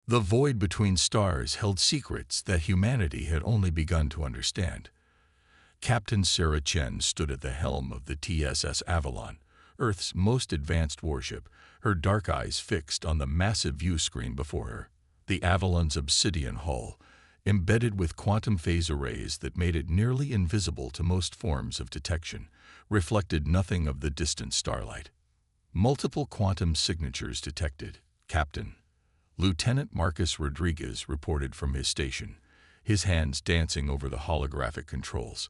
The void between stars held secrets that humanity had only begun to understand. Captain Sarah Chen stood at the helm of the TSS Avalon, Earth's most advanced warship, her dark eyes fixed on the massive view screen before her. The Avalon's obsidian hull, embedded with quantum phase arrays that made it nearly invisible to most forms of detection, reflected nothing of the distant starlight. Multiple quantum signatures detected, Captain. Lieutenant Marcus Rodriguez reported from his station, his hands dancing over the holographic controls.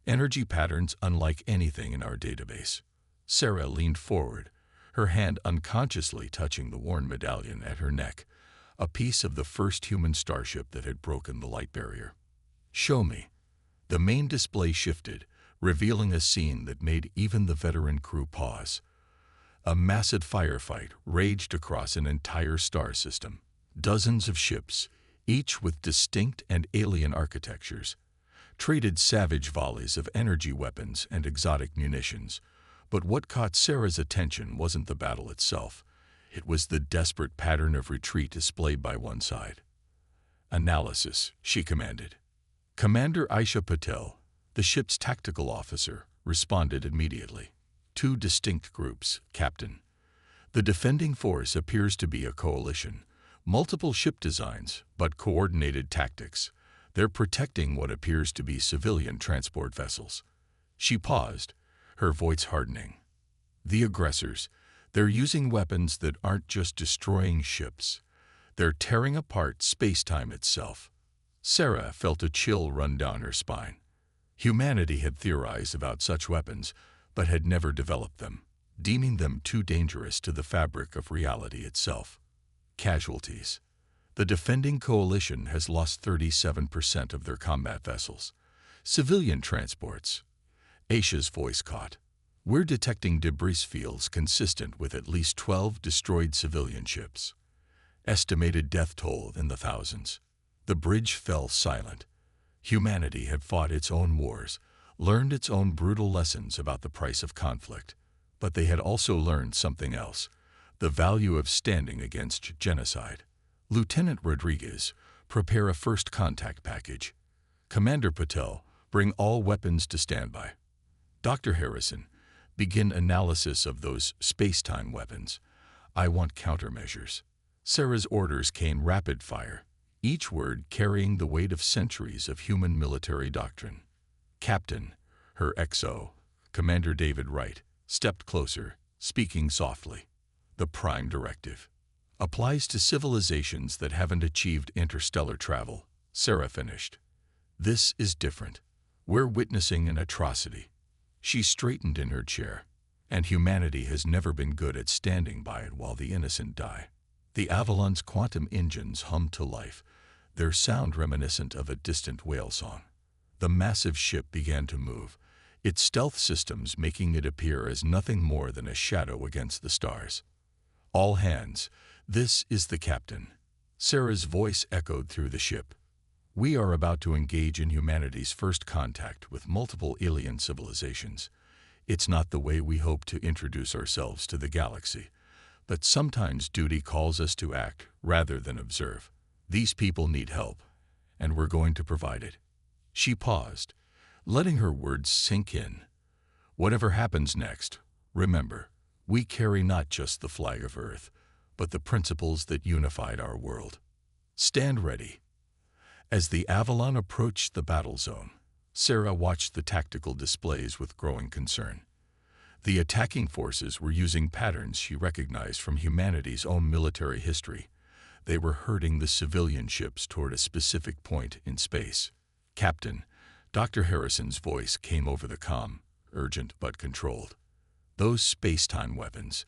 Energy patterns unlike anything in our database. Sarah leaned forward, her hand unconsciously touching the worn medallion at her neck, a piece of the first human starship that had broken the light barrier. "Show me." The main display shifted, revealing a scene that made even the veteran crew pause. A massive firefight raged across an entire star system. Dozens of ships, each with distinct and alien architectures, traded savage volleys of energy weapons and exotic munitions. But what caught Sarah's attention wasn't the battle itself. It was the desperate pattern of retreat displayed by one side. "Analysis," she commanded. Commander Aisha Patel, the ship's tactical officer, responded immediately. "Two distinct groups, Captain. The defending force appears to be a coalition. Multiple ship designs, but coordinated tactics. They're protecting what appears to be civilian transport vessels." She paused, her voice hardening. "The aggressors, they're using weapons that aren't just destroying ships. They're tearing apart space-time itself." Sarah felt a chill run down her spine. Humanity had theorized about such weapons, but had never developed them, deeming them too dangerous to the fabric of reality itself. Casualties. The defending coalition has lost 37% of their combat vessels. Civilian transports. Aisha's voice caught. "We're detecting debris fields consistent with at least 12 destroyed civilian ships. Estimated death toll in the thousands." The bridge fell silent. Humanity had fought its own wars, learned its own brutal lessons about the price of conflict. But they had also learned something else, the value of standing against genocide. "Lieutenant Rodriguez, prepare a first contact package. Commander Patel, bring all weapons to standby. Dr. Harrison, begin analysis of those space-time weapons. I want countermeasures." Sarah's orders came rapid fire, each word carrying the weight of centuries of human military doctrine. "Captain," her XO, Commander David Wright, stepped closer, speaking softly. "The prime directive applies to civilizations that haven't achieved interstellar travel," Sarah finished. "This is different. We're witnessing an atrocity." She straightened in her chair, and humanity has never been good at standing by it while the innocent die. The Avalon's quantum engines hummed to life, their sound reminiscent of a distant whale song. The massive ship began to move, its stealth systems making it appear as nothing more than a shadow against the stars. "All hands, this is the captain." Sarah's voice echoed through the ship. "We are about to engage in humanity's first contact with multiple alien civilizations. It's not the way we hope to introduce ourselves to the galaxy, but sometimes duty calls us to act rather than observe. These people need help, and we're going to provide it." She paused, letting her words sink in. "Whatever happens next, remember, we carry not just the flag of Earth, but the principles that unified our world. Stand ready." As the Avalon approached the battle zone, Sarah watched the tactical displays with growing concern. The attacking forces were using patterns she recognized from humanity's own military history. They were herding the civilian ships toward a specific point in space. "Captain," Dr. Harrison's voice came over the comm, urgent but controlled. "Those space-time weapons,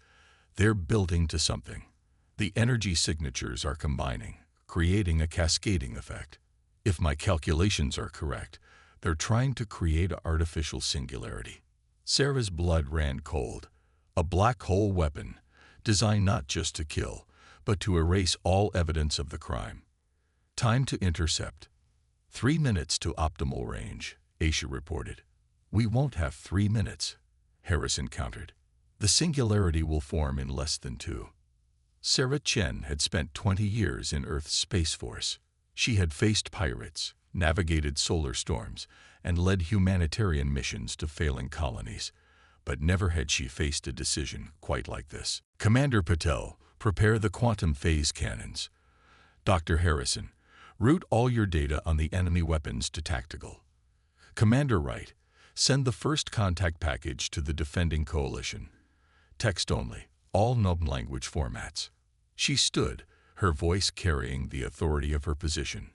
they're building to something. The energy signatures are combining, creating a cascading effect. If my calculations are correct, they're trying to create an artificial singularity." Sarah's blood ran cold. A black hole weapon, designed not just to kill, but to erase all evidence of the crime. "Time to intercept." 3 minutes to optimal range, Aisha reported. "We won't have 3 minutes," Harrison countered. "The singularity will form in less than 2. Sarah Chen had spent 20 years in Earth's Space Force. She had faced pirates, navigated solar storms, and led humanitarian missions to failing colonies. But never had she faced a decision quite like this. Commander Patel, prepare the quantum phase cannons. Dr. Harrison, route all your data on the enemy weapons to tactical. Commander Wright, send the first contact package to the defending coalition. Text only, all known language formats. She stood, her voice carrying the authority of her position.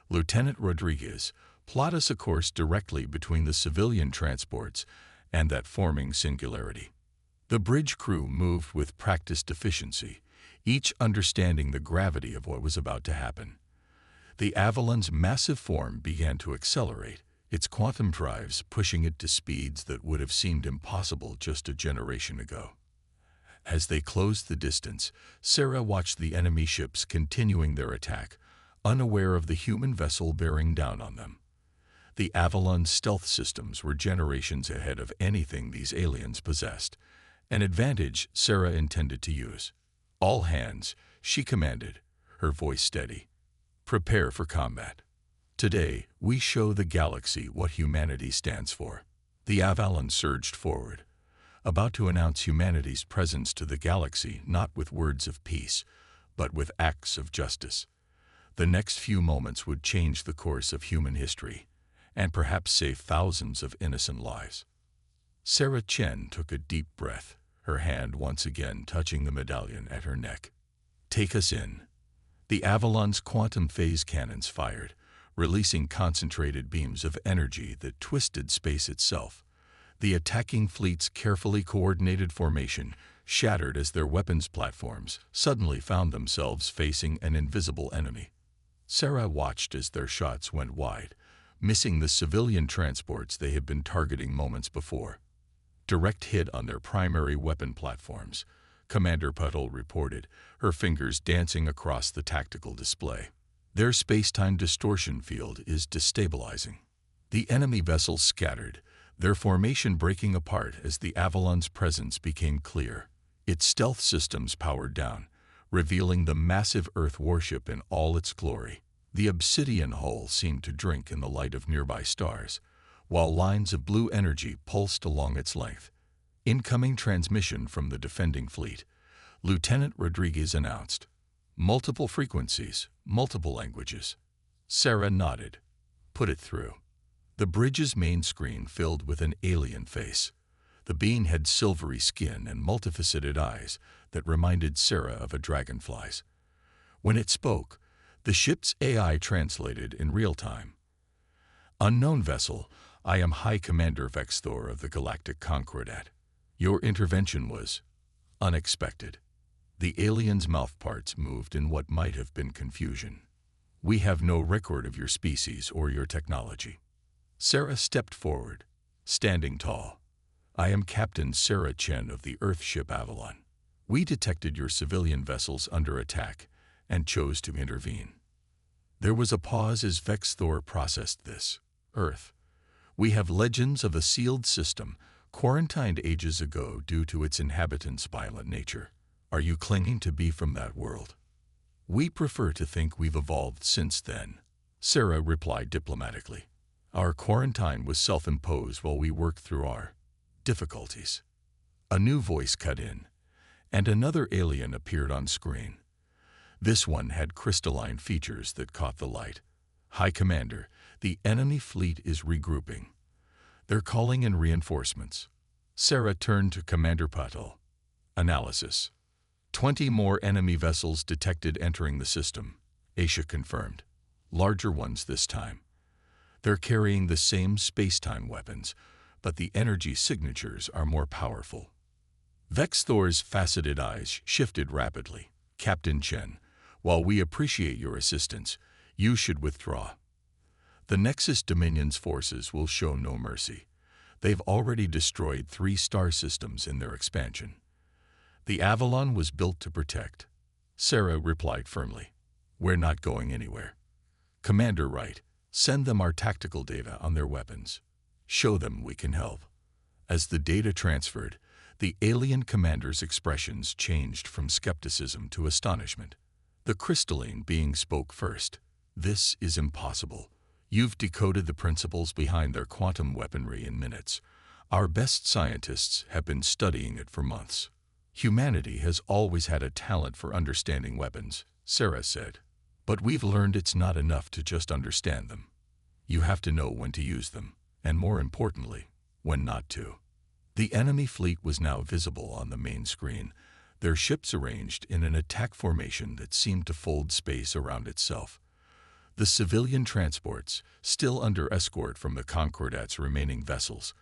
Lieutenant Rodriguez, plot us a course directly between the civilian transports and that forming singularity. The bridge crew moved with practiced efficiency, each understanding the gravity of what was about to happen. The Avalon's massive form began to accelerate, its quantum drives pushing it to speeds that would have seemed impossible just a generation ago. As they closed the distance, Sarah watched the enemy ships continuing their attack, unaware of the human vessel bearing down on them. The Avalon's stealth systems were generations ahead of anything these aliens possessed, an advantage Sarah intended to use. All hands, she commanded, her voice steady. Prepare for combat. Today, we show the galaxy what humanity stands for. The Avalon surged forward, about to announce humanity's presence to the galaxy not with words of peace, but with acts of justice. The next few moments would change the course of human history, and perhaps save thousands of innocent lives. Sarah Chen took a deep breath, her hand once again touching the medallion at her neck. Take us in. The Avalon's quantum phase cannons fired, releasing concentrated beams of energy that twisted space itself. The attacking fleet's carefully coordinated formation shattered as their weapons platforms suddenly found themselves facing an invisible enemy. Sarah watched as their shots went wide, missing the civilian transports they had been targeting moments before. Direct hit on their primary weapon platforms, Commander Patel reported, her fingers dancing across the tactical display. Their space-time distortion field is destabilizing. The enemy vessels scattered, their formation breaking apart as the Avalon's presence became clear. Its stealth systems powered down, revealing the massive Earth warship in all its glory. The obsidian hull seemed to drink in the light of nearby stars, while lines of blue energy pulsed along its length. Incoming transmission from the defending fleet, Lieutenant Rodriguez announced. Multiple frequencies, multiple languages. Sarah nodded. Put it through. The bridge's main screen filled with an alien face. The being had silvery skin and multifaceted eyes that reminded Sarah of a dragonfly's. When it spoke, the ship's AI translated in real time. Unknown vessel, I am High Commander Vexthor of the Galactic Concordat. Your intervention was unexpected. The alien's mouthparts moved in what might have been confusion. We have no record of your species or your technology. Sarah stepped forward, standing tall. I am Captain Sarah Chen of the Earthship Avalon. We detected your civilian vessels under attack and chose to intervene. There was a pause as Vexthor processed this. Earth. We have legends of a sealed system, quarantined ages ago due to its inhabitants' violent nature. Are you clinging to be from that world? We prefer to think we've evolved since then, Sarah replied diplomatically. Our quarantine was self-imposed while we worked through our difficulties. A new voice cut in, and another alien appeared on screen. This one had crystalline features that caught the light. High Commander, the enemy fleet is regrouping. They're calling in reinforcements. Sarah turned to Commander Patel. Analysis. 20 more enemy vessels detected entering the system, Asia confirmed. Larger ones this time. They're carrying the same space-time weapons, but the energy signatures are more powerful. Vexthor's faceted eyes shifted rapidly. Captain Chen, while we appreciate your assistance, you should withdraw. The Nexus Dominion's forces will show no mercy. They've already destroyed 3 star systems in their expansion. The Avalon was built to protect. Sarah replied firmly. We're not going anywhere. Commander Wright, send them our tactical data on their weapons. Show them we can help. As the data transferred, The alien commander's expressions changed from skepticism to astonishment. The crystalline being spoke first. "This is impossible. You've decoded the principles behind their quantum weaponry in minutes. Our best scientists have been studying it for months." "Humanity has always had a talent for understanding weapons," Sarah said. "But we've learned it's not enough to just understand them. You have to know when to use them, and more importantly, when not to." The enemy fleet was now visible on the main screen, their ships arranged in an attack formation that seemed to fold space around itself. The civilian transports, still under escort from the Concordat's remaining vessels,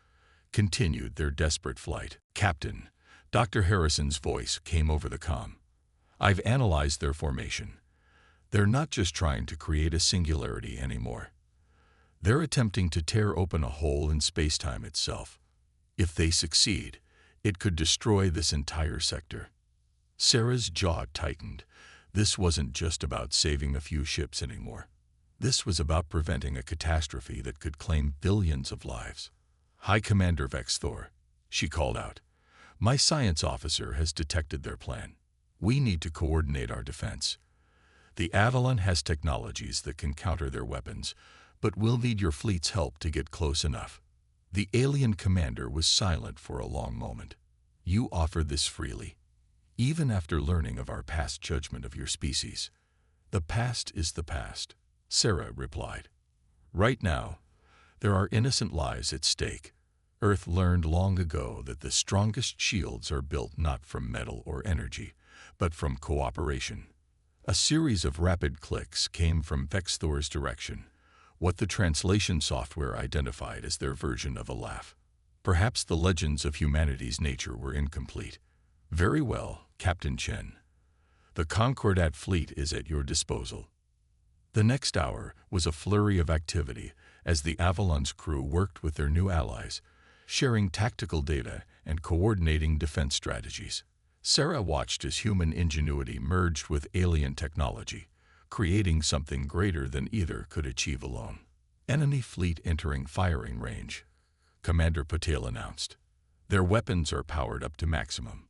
continued their desperate flight. "Captain," Dr. Harrison's voice came over the comm. "I've analyzed their formation. They're not just trying to create a singularity anymore. They're attempting to tear open a hole in space-time itself. If they succeed, it could destroy this entire sector." Sarah's jaw tightened. This wasn't just about saving a few ships anymore. This was about preventing a catastrophe that could claim billions of lives. "High Commander Vex Thor," she called out, "my science officer has detected their plan. We need to coordinate our defense. The Avalon has technologies that can counter their weapons, but we'll need your fleet's help to get close enough." The alien commander was silent for a long moment. "You offer this freely, even after learning of our past judgment of your species." "The past is the past," Sarah replied. "Right now, there are innocent lives at stake. Earth learned long ago that the strongest shields are built not from metal or energy, but from cooperation." A series of rapid clicks came from Vex Thor's direction, what the translation software identified as their version of a laugh. Perhaps the legends of humanity's nature were incomplete. "Very well, Captain Chen. The Concordat fleet is at your disposal." The next hour was a flurry of activity as the Avalon's crew worked with their new allies, sharing tactical data and coordinating defense strategies. Sarah watched as human ingenuity merged with alien technology, creating something greater than either could achieve alone. "Enemy fleet entering firing range," Commander Patel announced. "Their weapons are powered up to maximum."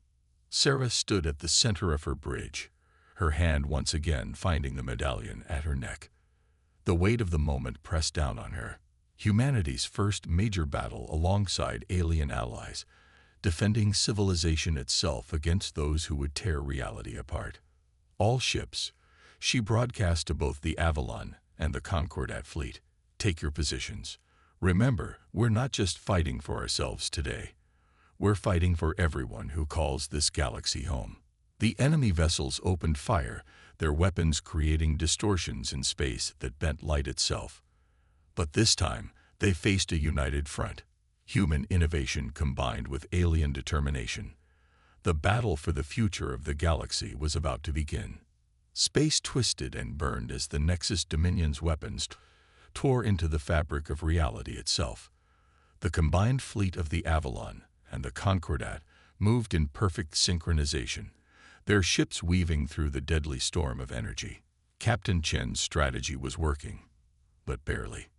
Sarah stood at the center of her bridge, her hand once again finding the medallion at her neck. The weight of the moment pressed down on her. Humanity's first major battle alongside alien allies, defending civilization itself against those who would tear reality apart. "All ships," she broadcast to both the Avalon and the Concordat fleet, "take your positions. Remember, we're not just fighting for ourselves today. We're fighting for everyone who calls this galaxy home." The enemy vessels opened fire, their weapons creating distortions in space that bent light itself. But this time, they faced a united front, human innovation combined with alien determination. The battle for the future of the galaxy was about to begin. Space twisted and burned as the Nexus Dominion's weapons tore into the fabric of reality itself. The combined fleet of the Avalon and the Concordat moved in perfect synchronization, their ships weaving through the deadly storm of energy. Captain Chen's strategy was working, but barely.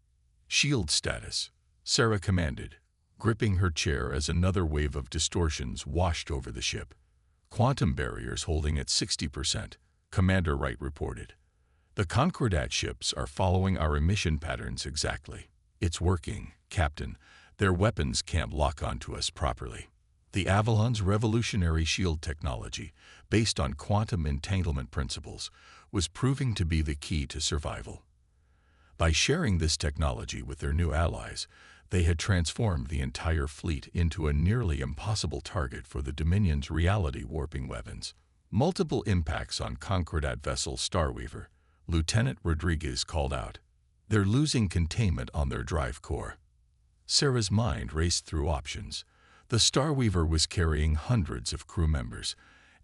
"Shield status," Sarah commanded, gripping her chair as another wave of distortions washed over the ship. "Quantum barriers holding at 60%, Commander Wright reported. "The Concordat ships are following our emission patterns exactly." "It's working, Captain. Their weapons can't lock onto us properly." The Avalon's revolutionary shield technology, based on quantum entanglement principles, was proving to be the key to survival. By sharing this technology with their new allies, they had transformed the entire fleet into a nearly impossible target for the Dominion's reality-warping weapons. Multiple impacts on Concordat vessel Starweaver, Lieutenant Rodriguez called out. "They're losing containment on their drive core." Sarah's mind raced through options. The Starweaver was carrying hundreds of crew members,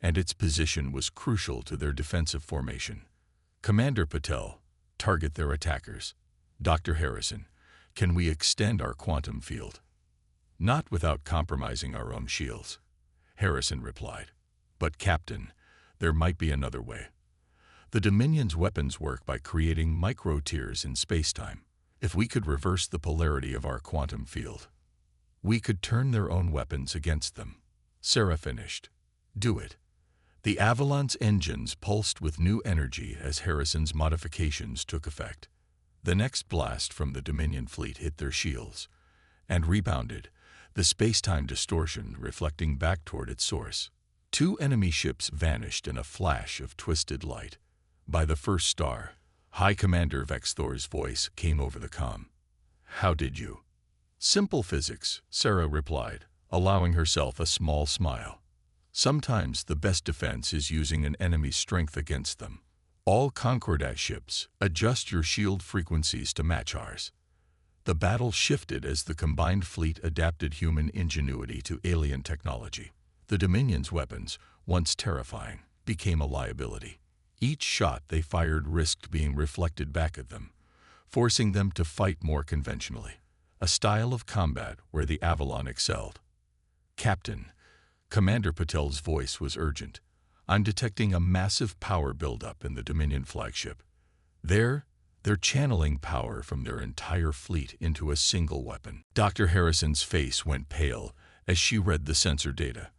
and its position was crucial to their defensive formation. "Commander Patel, target their attackers." "Dr. Harrison, can we extend our quantum field?" "Not without compromising our own shields," Harrison replied. "But Captain, there might be another way. The Dominion's weapons work by creating micro-tears in spacetime. If we could reverse the polarity of our quantum field, we could turn their own weapons against them." Sarah finished. Do it. The Avalon's engines pulsed with new energy as Harrison's modifications took effect. The next blast from the Dominion fleet hit their shields and rebounded, the space-time distortion reflecting back toward its source. Two enemy ships vanished in a flash of twisted light. By the first star, High Commander Vexthor's voice came over the comm. How did you? Simple physics, Sarah replied, allowing herself a small smile. Sometimes the best defense is using an enemy's strength against them. All Concordat ships, adjust your shield frequencies to match ours. The battle shifted as the combined fleet adapted human ingenuity to alien technology. The Dominion's weapons, once terrifying, became a liability. Each shot they fired risked being reflected back at them, forcing them to fight more conventionally, a style of combat where the Avalon excelled. Captain, Commander Patel's voice was urgent. I'm detecting a massive power buildup in the Dominion flagship. They're channeling power from their entire fleet into a single weapon. Dr. Harrison's face went pale as she read the sensor data.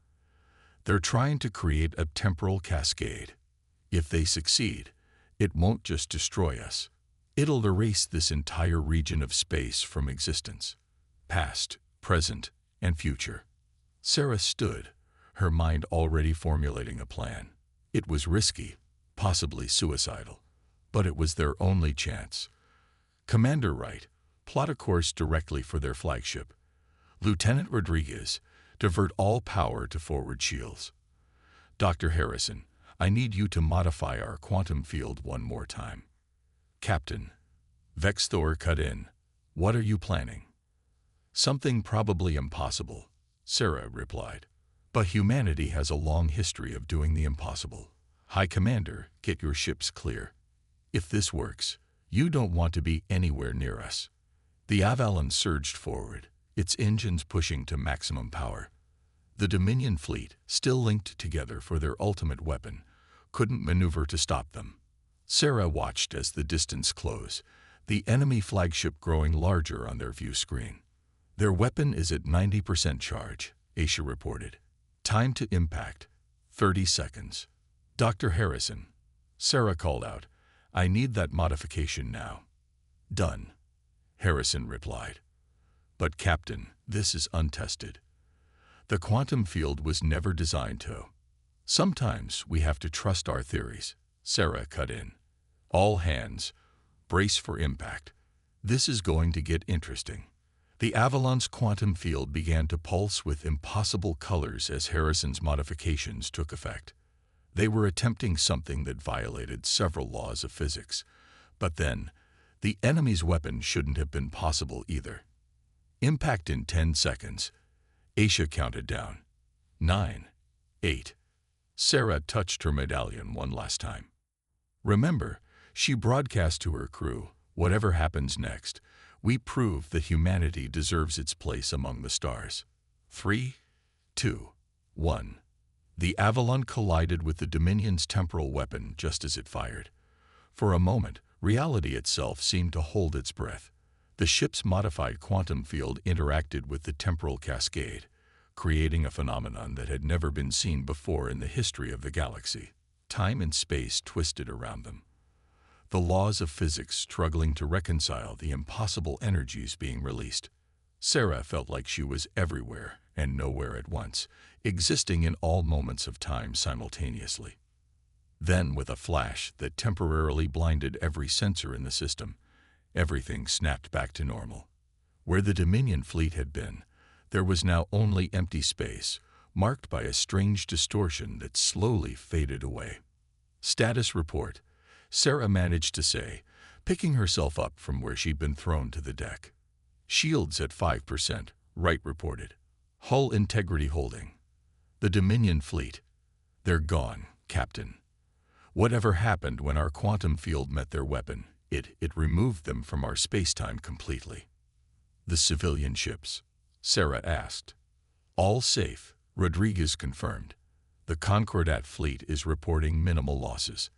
They're trying to create a temporal cascade. If they succeed, it won't just destroy us. It'll erase this entire region of space from existence. Past, present, and future. Sarah stood, her mind already formulating a plan. It was risky, possibly suicidal, but it was their only chance. Commander Wright, plot a course directly for their flagship. Lieutenant Rodriguez, divert all power to forward shields. Dr. Harrison, I need you to modify our quantum field one more time. Captain, Vexthor cut in. What are you planning? Something probably impossible, Sarah replied. But humanity has a long history of doing the impossible. High Commander, get your ships clear. If this works, you don't want to be anywhere near us. The Avalon surged forward, its engines pushing to maximum power. The Dominion fleet, still linked together for their ultimate weapon, couldn't maneuver to stop them. Sarah watched as the distance closed, the enemy flagship growing larger on their view screen. Their weapon is at 90% charge, Aisha reported. Time to impact, 30 seconds. Dr. Harrison, Sarah called out, I need that modification now. Done, Harrison replied. But Captain, this is untested. The quantum field was never designed to. Sometimes we have to trust our theories, Sarah cut in. All hands, brace for impact. This is going to get interesting. The Avalon's quantum field began to pulse with impossible colors as Harrison's modifications took effect. They were attempting something that violated several laws of physics. But then, the enemy's weapon shouldn't have been possible either. Impact in 10 seconds. Aisha counted down. 9, 8. Sarah touched her medallion one last time. Remember, she broadcast to her crew, whatever happens next, we prove that humanity deserves its place among the stars. 3, 2, 1. The Avalon collided with the Dominion's temporal weapon just as it fired. For a moment, reality itself seemed to hold its breath. The ship's modified quantum field interacted with the temporal cascade, creating a phenomenon that had never been seen before in the history of the galaxy. Time and space twisted around them. The laws of physics struggling to reconcile the impossible energies being released. Sarah felt like she was everywhere and nowhere at once, existing in all moments of time simultaneously. Then, with a flash that temporarily blinded every sensor in the system, everything snapped back to normal. Where the Dominion fleet had been, there was now only empty space, marked by a strange distortion that slowly faded away. Status report, Sarah managed to say, picking herself up from where she'd been thrown to the deck. Shields at 5%, Wright reported. Hull integrity holding. The Dominion fleet. They're gone, Captain. Whatever happened when our quantum field met their weapon, it removed them from our space-time completely. The civilian ships, Sarah asked. All safe, Rodriguez confirmed. The Concordat fleet is reporting minimal losses.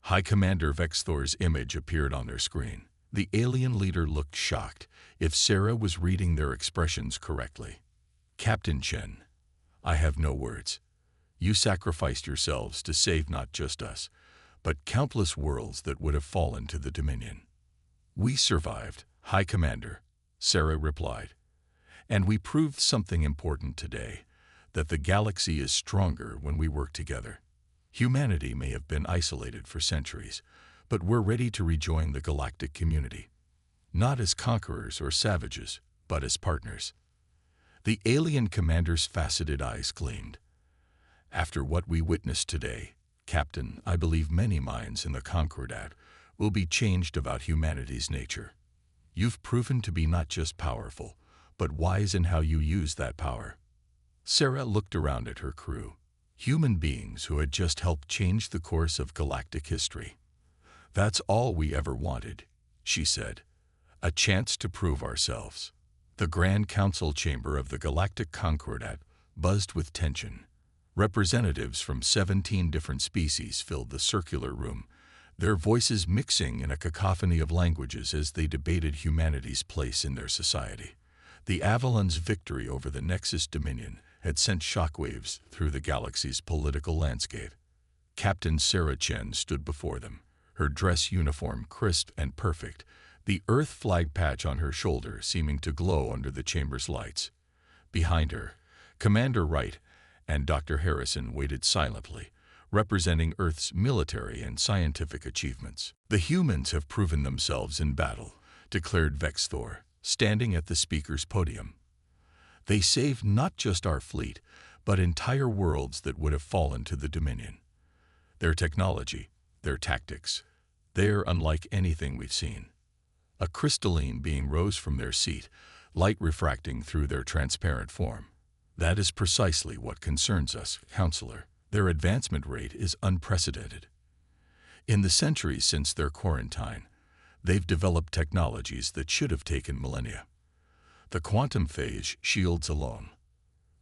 High Commander Vexthor's image appeared on their screen. The alien leader looked shocked, if Sarah was reading their expressions correctly. Captain Chen, I have no words. You sacrificed yourselves to save not just us, but countless worlds that would have fallen to the Dominion. We survived, High Commander, Sarah replied. And we proved something important today, that the galaxy is stronger when we work together. Humanity may have been isolated for centuries, but we're ready to rejoin the galactic community. Not as conquerors or savages, but as partners. The alien commander's faceted eyes gleamed. After what we witnessed today, Captain, I believe many minds in the Concordat will be changed about humanity's nature. You've proven to be not just powerful, but wise in how you use that power. Sarah looked around at her crew, human beings who had just helped change the course of galactic history. That's all we ever wanted, she said. A chance to prove ourselves. The Grand Council chamber of the Galactic Concordat buzzed with tension. Representatives from 17 different species filled the circular room, their voices mixing in a cacophony of languages as they debated humanity's place in their society. The Avalon's victory over the Nexus Dominion had sent shockwaves through the galaxy's political landscape. Captain Sarah Chen stood before them, her dress uniform crisp and perfect, the Earth flag patch on her shoulder seeming to glow under the chamber's lights. Behind her, Commander Wright and Dr. Harrison waited silently, representing Earth's military and scientific achievements. The humans have proven themselves in battle, declared Vexthor, standing at the speaker's podium. They saved not just our fleet, but entire worlds that would have fallen to the Dominion. Their technology, their tactics, they're unlike anything we've seen. A crystalline being rose from their seat, light refracting through their transparent form. That is precisely what concerns us, Counselor. Their advancement rate is unprecedented. In the centuries since their quarantine, they've developed technologies that should have taken millennia. The quantum phase shields alone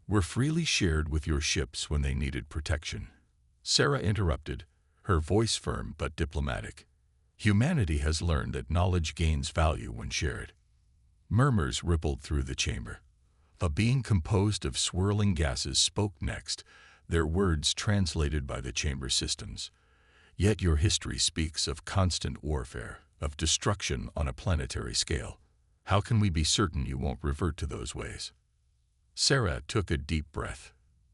were freely shared with your ships when they needed protection. Sarah interrupted, her voice firm but diplomatic. Humanity has learned that knowledge gains value when shared. Murmurs rippled through the chamber. A being composed of swirling gases spoke next, their words translated by the chamber systems. Yet your history speaks of constant warfare, of destruction on a planetary scale. How can we be certain you won't revert to those ways? Sarah took a deep breath.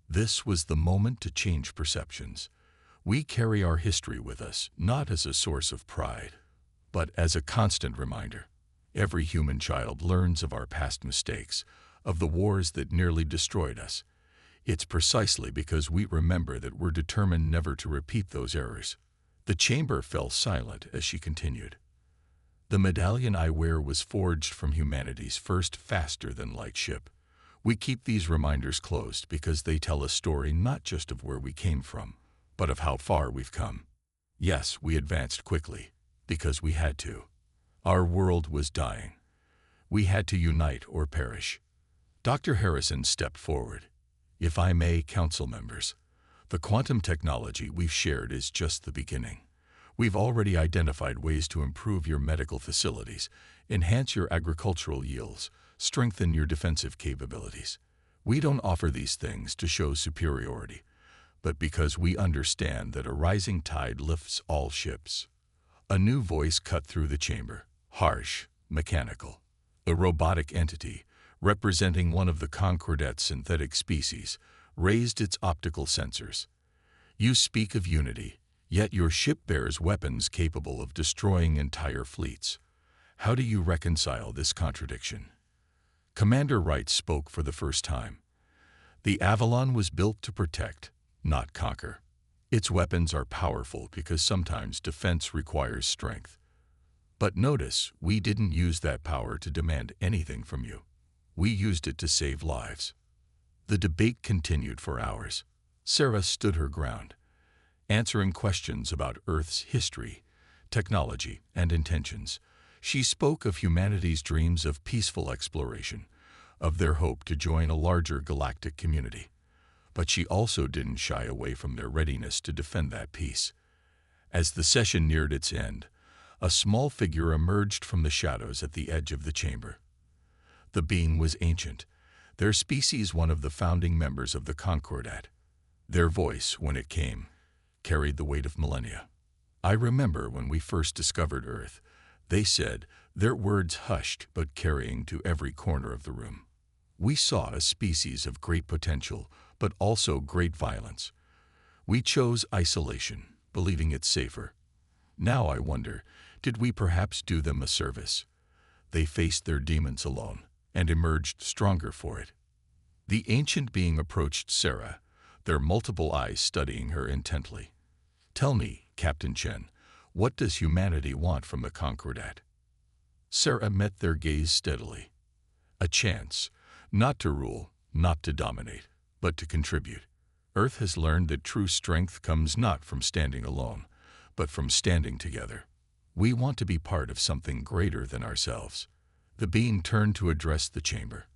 This was the moment to change perceptions. We carry our history with us, not as a source of pride, but as a constant reminder. Every human child learns of our past mistakes, of the wars that nearly destroyed us. It's precisely because we remember that we're determined never to repeat those errors. The chamber fell silent as she continued. The medallion I wear was forged from humanity's first faster-than-light ship. We keep these reminders closed because they tell a story not just of where we came from, but of how far we've come. Yes, we advanced quickly, because we had to. Our world was dying. We had to unite or perish. Dr. Harrison stepped forward. If I may, council members, the quantum technology we've shared is just the beginning. We've already identified ways to improve your medical facilities, enhance your agricultural yields, strengthen your defensive capabilities. We don't offer these things to show superiority, but because we understand that a rising tide lifts all ships. A new voice cut through the chamber, harsh, mechanical. A robotic entity, representing one of the Concordat's synthetic species, raised its optical sensors. You speak of unity, yet your ship bears weapons capable of destroying entire fleets. How do you reconcile this contradiction? Commander Wright spoke for the first time. The Avalon was built to protect, not conquer. Its weapons are powerful because sometimes defense requires strength. But notice, we didn't use that power to demand anything from you. We used it to save lives. The debate continued for hours. Sarah stood her ground, answering questions about Earth's history, technology, and intentions. She spoke of humanity's dreams of peaceful exploration, of their hope to join a larger galactic community. But she also didn't shy away from their readiness to defend that peace. As the session neared its end, a small figure emerged from the shadows at the edge of the chamber. The being was ancient, Their species one of the founding members of the Concordat. Their voice, when it came, carried the weight of millennia. I remember when we first discovered Earth, they said, their words hushed but carrying to every corner of the room. We saw a species of great potential, but also great violence. We chose isolation, believing it safer. Now I wonder, did we perhaps do them a service? They faced their demons alone, and emerged stronger for it. The ancient being approached Sarah, their multiple eyes studying her intently. Tell me, Captain Chen, what does humanity want from the Concordat? Sarah met their gaze steadily. A chance, not to rule, not to dominate, but to contribute. Earth has learned that true strength comes not from standing alone, but from standing together. We want to be part of something greater than ourselves. The being turned to address the chamber.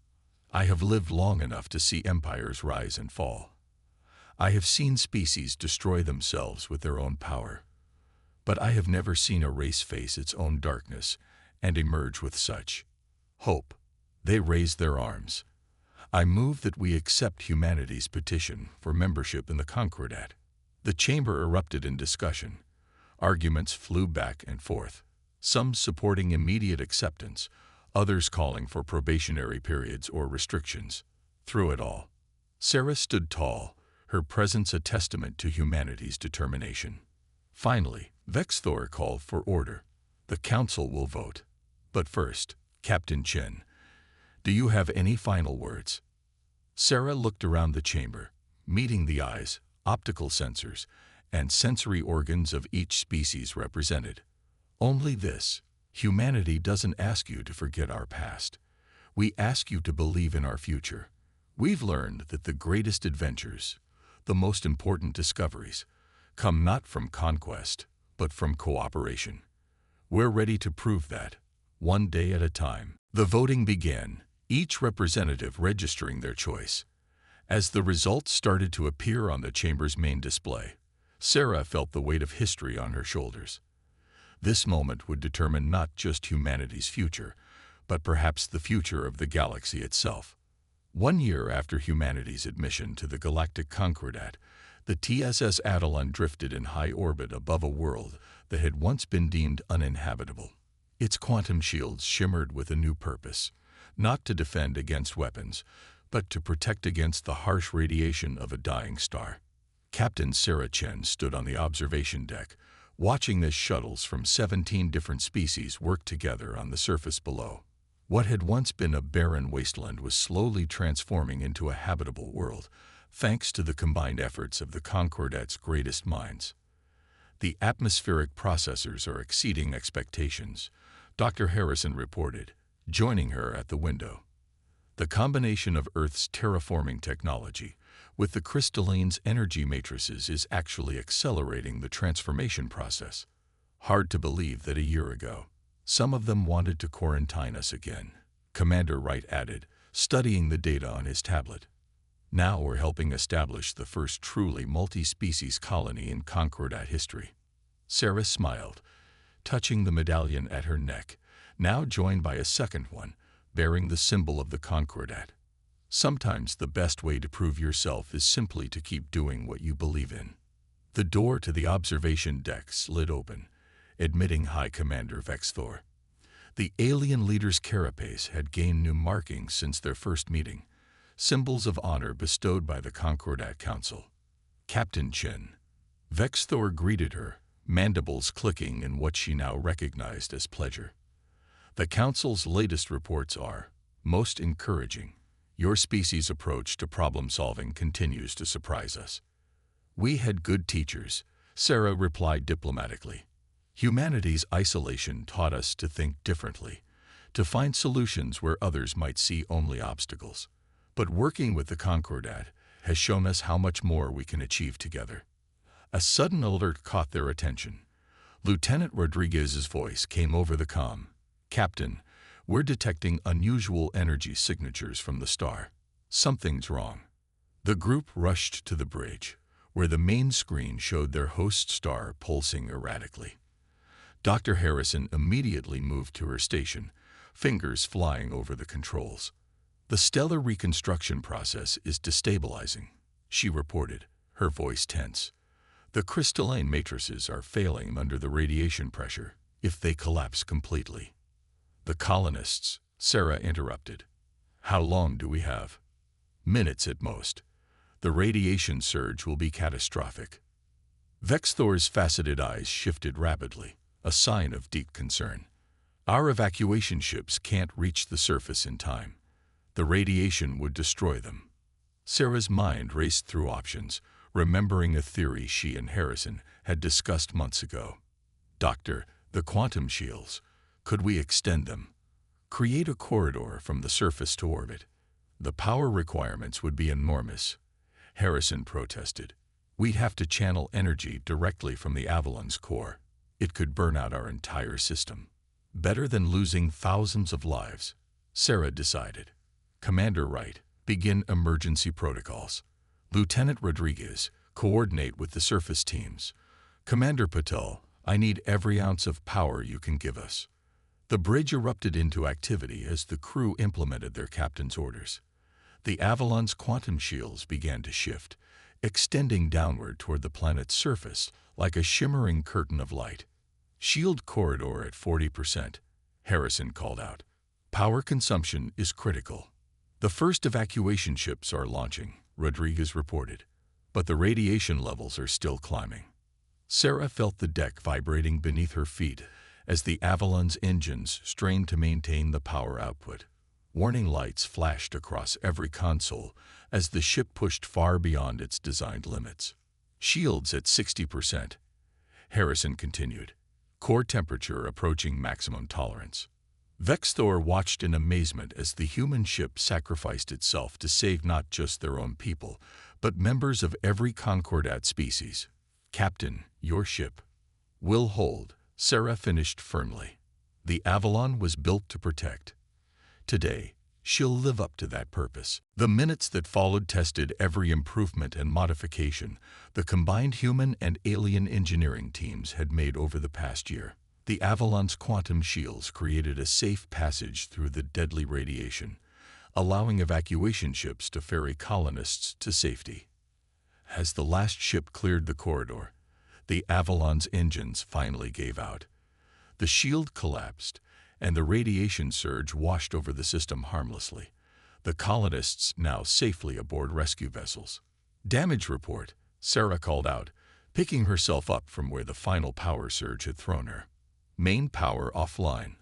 I have lived long enough to see empires rise and fall. I have seen species destroy themselves with their own power. But I have never seen a race face its own darkness and emerge with such hope. They raised their arms. I move that we accept humanity's petition for membership in the Concordat. The chamber erupted in discussion. Arguments flew back and forth, some supporting immediate acceptance, others calling for probationary periods or restrictions. Through it all, Sarah stood tall, her presence a testament to humanity's determination. Finally, Vexthor called for order. The council will vote. But first, Captain Chen, do you have any final words? Sarah looked around the chamber, meeting the eyes, optical sensors, and sensory organs of each species represented. Only this: humanity doesn't ask you to forget our past. We ask you to believe in our future. We've learned that the greatest adventures, the most important discoveries, come not from conquest, but from cooperation. We're ready to prove that, one day at a time. The voting began, each representative registering their choice. As the results started to appear on the chamber's main display, Sarah felt the weight of history on her shoulders. This moment would determine not just humanity's future, but perhaps the future of the galaxy itself. 1 year after humanity's admission to the Galactic Concordat, the TSS Adelon drifted in high orbit above a world that had once been deemed uninhabitable. Its quantum shields shimmered with a new purpose, not to defend against weapons, but to protect against the harsh radiation of a dying star. Captain Sarah Chen stood on the observation deck, watching the shuttles from 17 different species work together on the surface below. What had once been a barren wasteland was slowly transforming into a habitable world, thanks to the combined efforts of the Concordat's greatest minds. The atmospheric processors are exceeding expectations, Dr. Harrison reported, joining her at the window. The combination of Earth's terraforming technology with the crystalline's energy matrices is actually accelerating the transformation process. Hard to believe that a year ago, some of them wanted to quarantine us again, Commander Wright added, studying the data on his tablet. Now we're helping establish the first truly multi-species colony in Concordat history. Sarah smiled, touching the medallion at her neck, now joined by a second one, bearing the symbol of the Concordat. Sometimes the best way to prove yourself is simply to keep doing what you believe in. The door to the observation deck slid open, admitting High Commander Vexthor. The alien leader's carapace had gained new markings since their first meeting, symbols of honor bestowed by the Concordat Council. Captain Chen. Vexthor greeted her, mandibles clicking in what she now recognized as pleasure. The Council's latest reports are most encouraging. Your species' approach to problem-solving continues to surprise us. We had good teachers, Sarah replied diplomatically. Humanity's isolation taught us to think differently, to find solutions where others might see only obstacles. But working with the Concordat has shown us how much more we can achieve together. A sudden alert caught their attention. Lieutenant Rodriguez's voice came over the comm. Captain, we're detecting unusual energy signatures from the star. Something's wrong. The group rushed to the bridge, where the main screen showed their host star pulsing erratically. Dr. Harrison immediately moved to her station, fingers flying over the controls. The stellar reconstruction process is destabilizing, she reported, her voice tense. The crystalline matrices are failing under the radiation pressure if they collapse completely. The colonists, Sarah interrupted. How long do we have? Minutes at most. The radiation surge will be catastrophic. Vexthor's faceted eyes shifted rapidly, a sign of deep concern. Our evacuation ships can't reach the surface in time. The radiation would destroy them. Sarah's mind raced through options, remembering a theory she and Harrison had discussed months ago. Doctor, the quantum shields. Could we extend them? Create a corridor from the surface to orbit. The power requirements would be enormous. Harrison protested. We'd have to channel energy directly from the Avalon's core. It could burn out our entire system. Better than losing thousands of lives, Sarah decided. Commander Wright, begin emergency protocols. Lieutenant Rodriguez, coordinate with the surface teams. Commander Patel, I need every ounce of power you can give us. The bridge erupted into activity as the crew implemented their captain's orders. The Avalon's quantum shields began to shift, extending downward toward the planet's surface like a shimmering curtain of light. Shield corridor at 40%, Harrison called out. Power consumption is critical. The first evacuation ships are launching, Rodriguez reported, but the radiation levels are still climbing. Sarah felt the deck vibrating beneath her feet as the Avalon's engines strained to maintain the power output. Warning lights flashed across every console as the ship pushed far beyond its designed limits. Shields at 60%. Harrison continued, core temperature approaching maximum tolerance. Vexthor watched in amazement as the human ship sacrificed itself to save not just their own people, but members of every Concordat species. Captain, your ship will hold, Sarah finished firmly. The Avalon was built to protect. Today, she'll live up to that purpose. The minutes that followed tested every improvement and modification the combined human and alien engineering teams had made over the past year. The Avalon's quantum shields created a safe passage through the deadly radiation, allowing evacuation ships to ferry colonists to safety. As the last ship cleared the corridor, the Avalon's engines finally gave out. The shield collapsed, and the radiation surge washed over the system harmlessly, the colonists now safely aboard rescue vessels. Damage report, Sarah called out, picking herself up from where the final power surge had thrown her. Main power offline.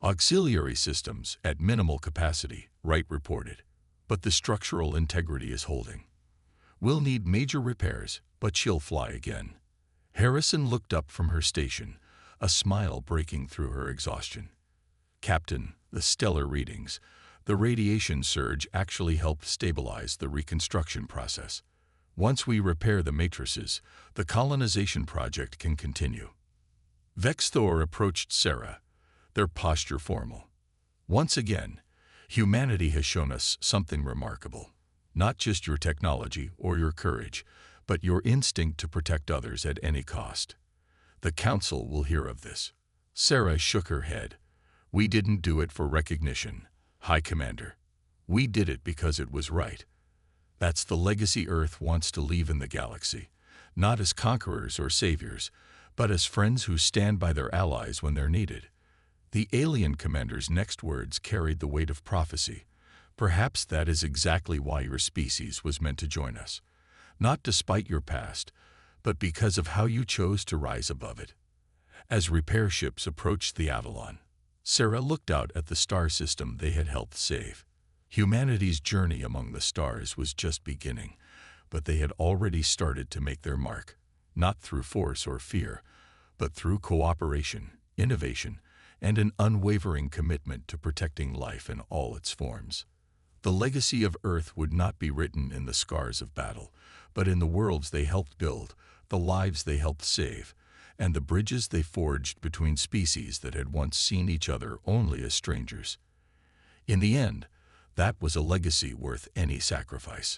Auxiliary systems at minimal capacity, Wright reported, but the structural integrity is holding. We'll need major repairs, but she'll fly again. Harrison looked up from her station, a smile breaking through her exhaustion. Captain, the stellar readings, the radiation surge actually helped stabilize the reconstruction process. Once we repair the matrices, the colonization project can continue. Vexthor approached Sarah, their posture formal. Once again, humanity has shown us something remarkable. Not just your technology or your courage, but your instinct to protect others at any cost. The Council will hear of this. Sarah shook her head. We didn't do it for recognition, High Commander. We did it because it was right. That's the legacy Earth wants to leave in the galaxy, not as conquerors or saviors, but as friends who stand by their allies when they're needed. The alien commander's next words carried the weight of prophecy. Perhaps that is exactly why your species was meant to join us. Not despite your past, but because of how you chose to rise above it. As repair ships approached the Avalon, Sarah looked out at the star system they had helped save. Humanity's journey among the stars was just beginning, but they had already started to make their mark, not through force or fear, but through cooperation, innovation, and an unwavering commitment to protecting life in all its forms. The legacy of Earth would not be written in the scars of battle, but in the worlds they helped build, the lives they helped save, and the bridges they forged between species that had once seen each other only as strangers. In the end, that was a legacy worth any sacrifice.